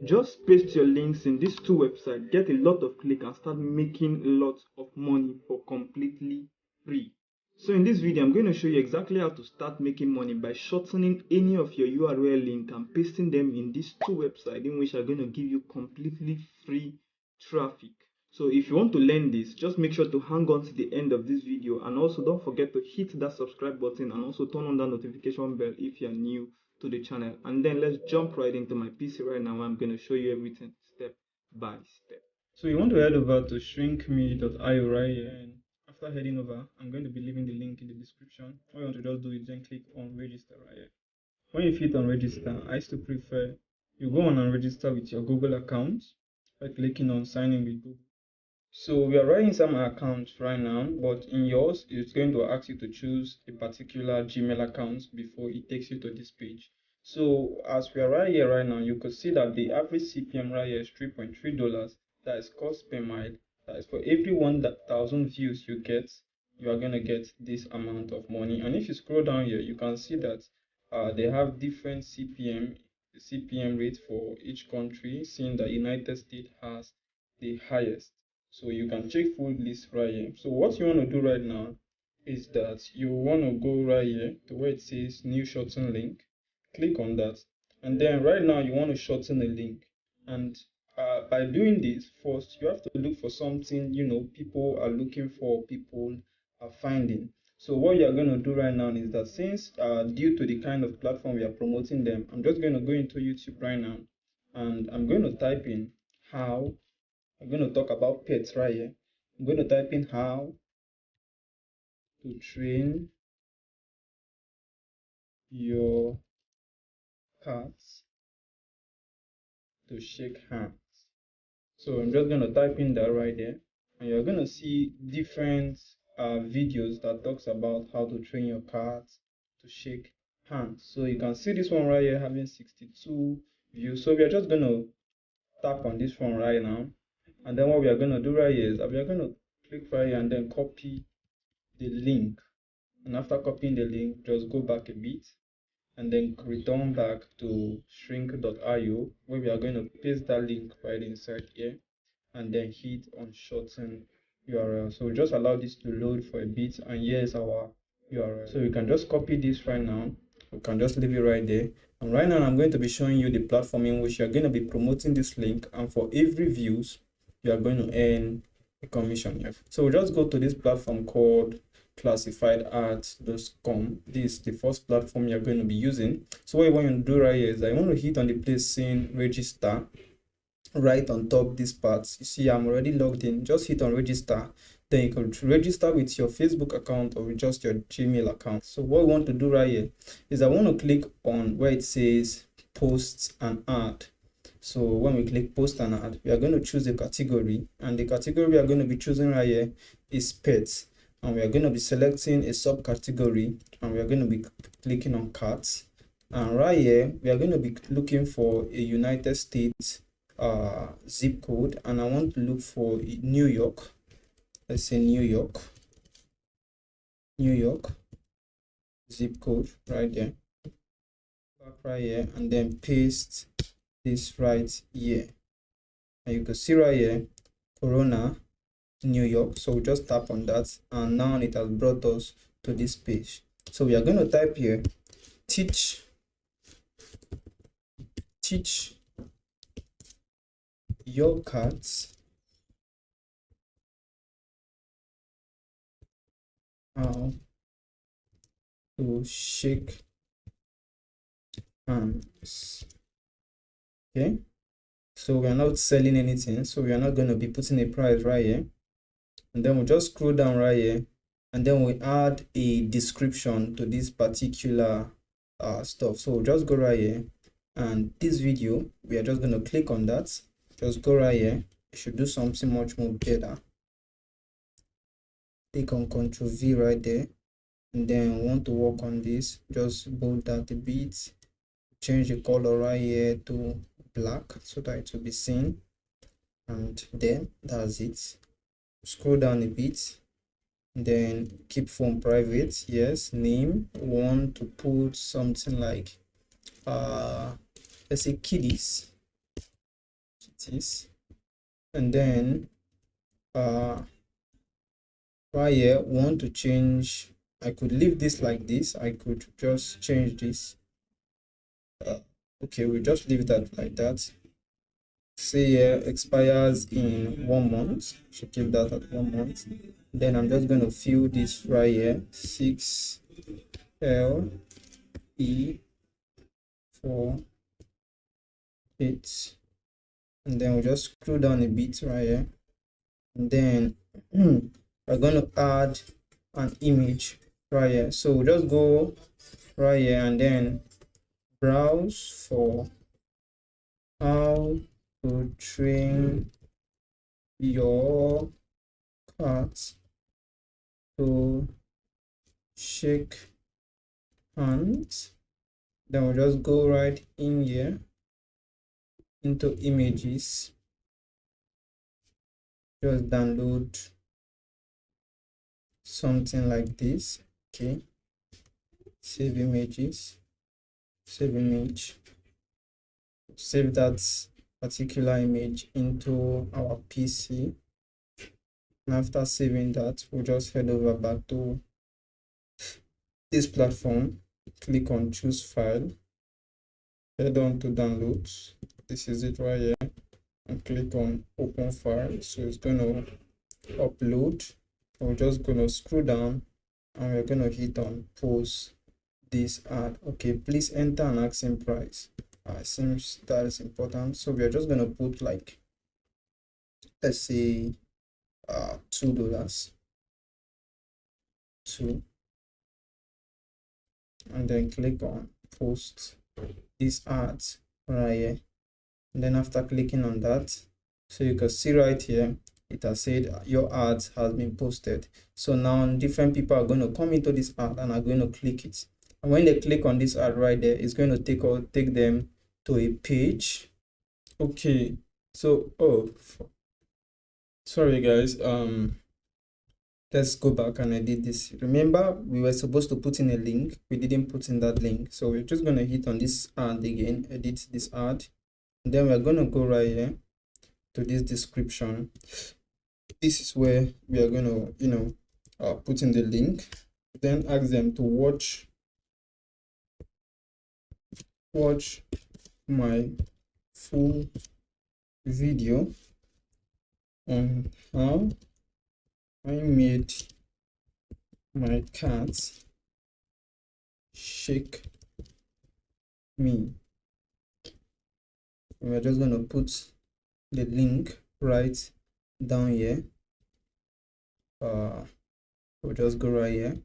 Just paste your links in these two websites, get a lot of click and start making lots of money for completely free. So in this video, I'm going to show you exactly how to start making money by shortening any of your URL link and pasting them in these two websites in which are going to give you completely free traffic. So if you want to learn this, just make sure to hang on to the end of this video, and also don't forget to hit that subscribe button and also turn on that notification bell if you are new to the channel. And then let's jump right into my PC right now. I'm going to show you everything step by step. So you want to head over to shrinkme.io right here, and after heading over, I'm going to be leaving the link in the description. All you want to just do is then click on register right here. When you hit on register, I still prefer you go on and register with your Google account by clicking on sign in with Google. So we are writing some accounts right now, but in yours, it's going to ask you to choose a particular Gmail account before it takes you to this page. So as we are right here right now, you could see that the average CPM right here is $3.3. That is cost per mile. That is for every 1,000 views you get, you are going to get this amount of money. And if you scroll down here, you can see that they have different CPM rate for each country, seeing that United States has the highest. So you can check full list right here. So what you want to do right now is that you want to go right here to where it says new shorten link. Click on that, and then right now you want to shorten a link. And by doing this, first you have to look for something people are looking for, people are finding. So what you are going to do right now is that, since due to the kind of platform we are promoting them, I'm just going to go into YouTube right now, and I'm going to type in how. I'm going to talk about pets right here. I'm going to type in how to train your cats to shake hands. So I'm just going to type in that right there, and you're going to see different videos that talks about how to train your cats to shake hands. So you can see this one right here having 62 views. So we are just going to tap on this one right now, and then what we are going to do right here is that we are going to click right here and then copy the link. And after copying the link, just go back a bit and then return back to shrink.io, where we are going to paste that link right inside here, and then hit on shorten URL. So we just allow this to load for a bit, and here's our URL. So you can just copy this right now. You can just leave it right there. And right now I'm going to be showing you the platform in which you're going to be promoting this link, and for every views you are going to earn a commission here. So we'll just go to this platform called classifiedads.com. This is the first platform you're going to be using. So what you want to do right here is I want to hit on the place saying register right on top this part. You see I'm already logged in. Just hit on register, then you can register with your Facebook account or with just your Gmail account. So what we want to do right here is I want to click on where it says post and ad. So when we click post and ad, we are going to choose a category, and the category we are going to be choosing right here is pets. And we are going to be selecting a subcategory, and we are going to be clicking on cats. And right here we are going to be looking for a United States zip code, and I want to look for New York. Let's say New York zip code right there. Back right here, and then paste this right here, and you can see right here Corona, New York. So we just tap on that, and now it has brought us to this page. So we are going to type here teach your cats how to shake hands. Okay, so we are not selling anything, so we are not going to be putting a price right here. And then we'll just scroll down right here, and then we add a description to this particular stuff. So we'll just go right here, and this video we are just going to click on that. Just go right here. It should do something much more better. Click on Ctrl V right there, and then we want to work on this. Just bold that a bit, change the color right here to black so that it will be seen, and then that's it. Scroll down a bit, then keep phone private. Yes, name, want to put something like let's say kiddies. is. And then right here, want to change. I could leave this like this. I could just change this. Okay, we just leave that like that. Say here expires in 1 month. Should keep that at 1 month. Then I'm just going to fill this right here, 6LE48, and then we'll just scroll down a bit right here, and then we're going to add an image right here. So we'll just go right here and then browse for how to train your cat to shake hands. Then we'll just go right in here into images, just download something like this. Okay, save images, save image, save that particular image into our PC. And after saving that, we'll just head over back to this platform, click on choose file, head on to downloads. This is it right here, and click on open file. So it's going to upload. We're just going to scroll down and we're going to hit on post this ad. Okay, please enter an asking price. It seems that is important, so we are just going to put like, let's say $2, 2, and then click on post this ads right here. And then after clicking on that, so you can see right here it has said your ads has been posted. So now different people are going to come into this ad and are going to click it, and when they click on this ad right there, it's going to take them to a page. Okay, so sorry guys, let's go back and edit this. Remember, we were supposed to put in a link. We didn't put in that link, so we're just going to hit on this ad again, edit this ad, and then we're going to go right here to this description. This is where we are going to put in the link, then ask them to watch my full video on how I made my cat shake me. We're just going to put the link right down here. We'll just go right here,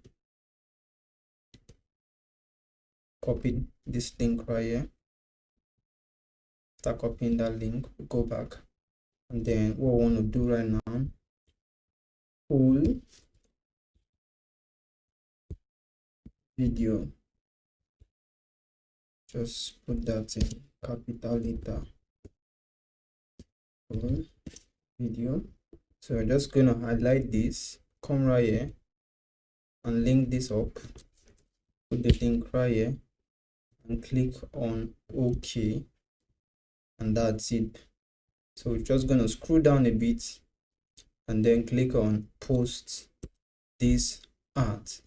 copy this link right here. After copying that link, we'll go back, and then what we want to do right now, full video, just put that in capital letter, full video. So we're just going to highlight this, come right here and link this up, put the link right here and click on OK, and that's it. So we're just going to scroll down a bit and then click on post this ad. So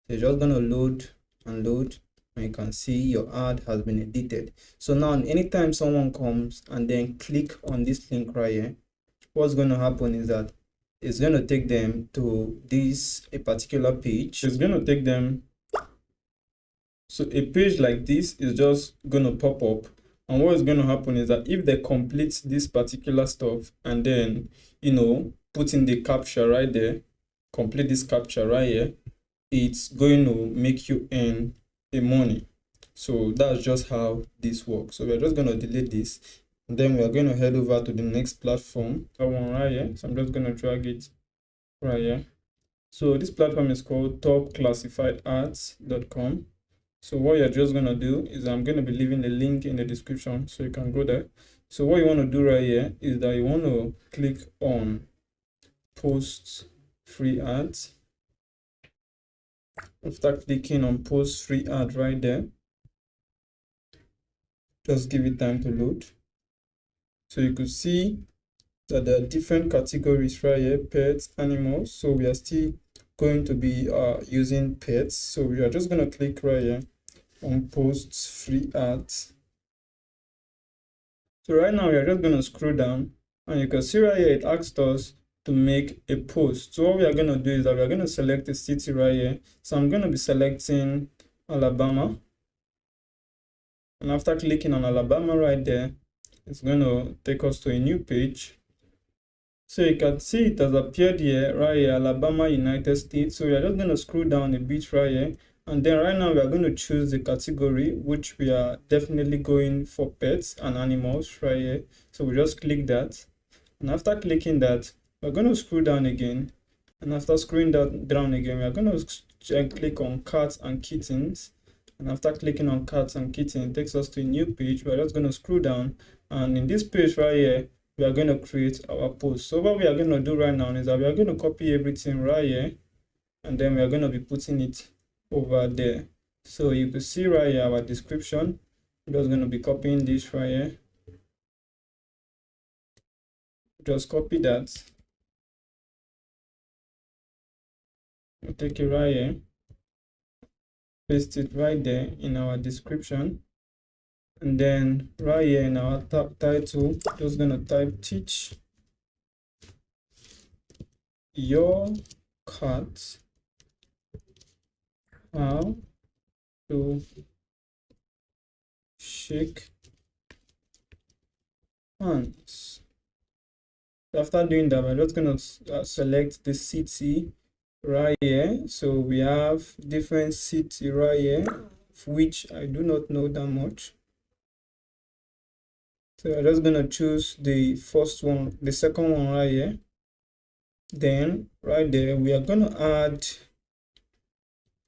you're just going to load and load, and you can see your ad has been edited. So now anytime someone comes and then click on this link right here, what's going to happen is that it's going to take them to a particular page. It's going to take them, so a page like this is just going to pop up, and what is going to happen is that if they complete this particular stuff and then put in the captcha right there, complete this captcha right here, it's going to make you earn a money. So that's just how this works. So we're just going to delete this, and then we're going to head over to the next platform, that one right here. So I'm just going to drag it right here. So this platform is called topclassifiedads.com. So what you're just going to do is I'm going to be leaving the link in the description so you can go there. So what you want to do right here is that you want to click on post free ads. After clicking on post free ad right there, just give it time to load. So you could see that there are different categories right here: pets, animals. So we are still going to be using pets. So we are just going to click right here on posts free ads. So right now we are just going to scroll down, and you can see right here it asks us to make a post. So what we are going to do is that we are going to select a city right here. So I'm going to be selecting Alabama, and after clicking on Alabama right there, it's going to take us to a new page. So you can see it has appeared here right here, Alabama, United States. So we are just going to scroll down a bit right here, and then right now we are going to choose the category, which we are definitely going for pets and animals right here. So we just click that, and after clicking that, we're going to scroll down again, and after scrolling down again, we are going to click on cats and kittens. And after clicking on cats and kittens, it takes us to a new page. We're just going to scroll down, and in this page right here, we are going to create our post. So what we are going to do right now is that we are going to copy everything right here, and then we are going to be putting it over there. So you can see right here our description. I'm just going to be copying this right here. Just copy that. I'll take it right here, paste it right there in our description, and then right here in our title, just going to type teach your cat how to shake hands. After doing that, we're just going to select the city right here. So we have different city right here, which I do not know that much. So I'm just going to choose the first one, the second one right here. Then right there, we are going to add,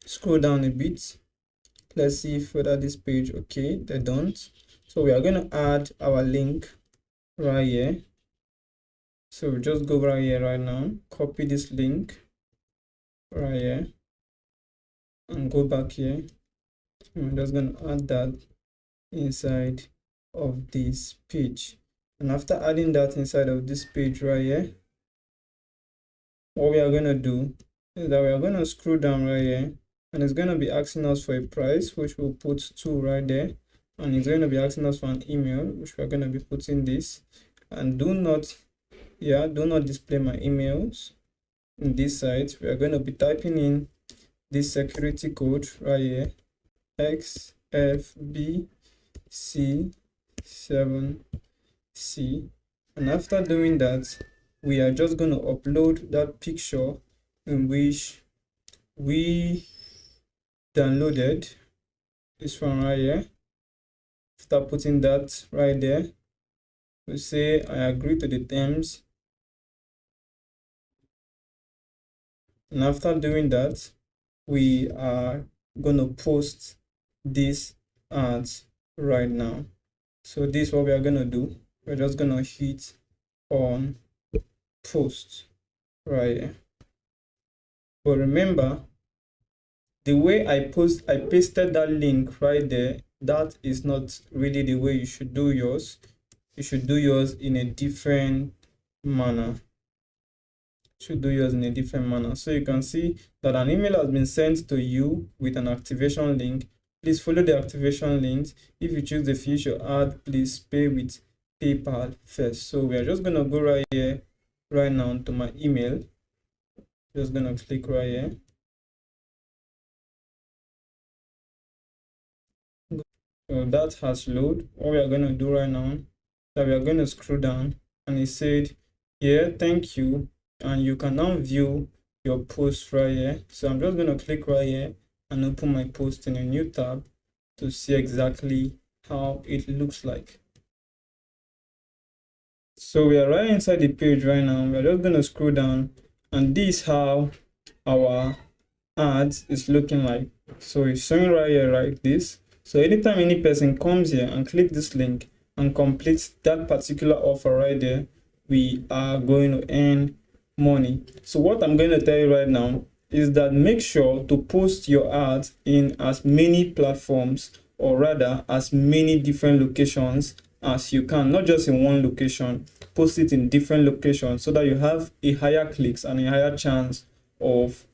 scroll down a bit. Let's see further this page. Okay, they don't. So we are going to add our link right here. So we just go right here right now, copy this link right here, and go back here. I'm just going to add that inside of this page. And after adding that inside of this page right here, what we are going to do is that we are going to scroll down right here, and it's going to be asking us for a price, which we'll put 2 right there, and it's going to be asking us for an email, which we're going to be putting this. And do not display my emails in this site. We are going to be typing in this security code right here, XFBC7C, and after doing that, we are just going to upload that picture in which we downloaded, this one right here. After putting that right there, we say I agree to the terms, and after doing that, we are going to post this ads right now. So this is what we are going to do. We're just going to hit on post right here. But remember, the way I pasted that link right there, that is not really the way you should do yours. You should do yours in a different manner. So you can see that an email has been sent to you with an activation link. Please follow the activation links. If you choose the future ad, please pay with PayPal first. So we are just going to go right here right now to my email. Just going to click right here. So that has loaded. What we are going to do right now is that we are going to scroll down, and it said, yeah, thank you, and you can now view your post right here. So I'm just going to click right here and open my post in a new tab to see exactly how it looks like. So we are right inside the page right now. We're just going to scroll down, and this is how our ads is looking like. So it's showing right here like this. So anytime any person comes here and click this link and completes that particular offer right there, we are going to earn money. So what I'm going to tell you right now is that make sure to post your ads in as many platforms, or rather as many different locations as you can, not just in one location. Post it in different locations so that you have a higher clicks and a higher chance of,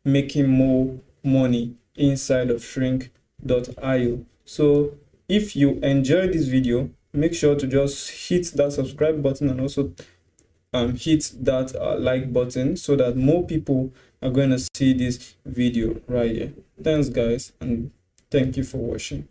making more money inside of shrink.io. So if you enjoyed this video, make sure to just hit that subscribe button and also hit that like button so that more people are going to see this video right here. Thanks guys, and thank you for watching.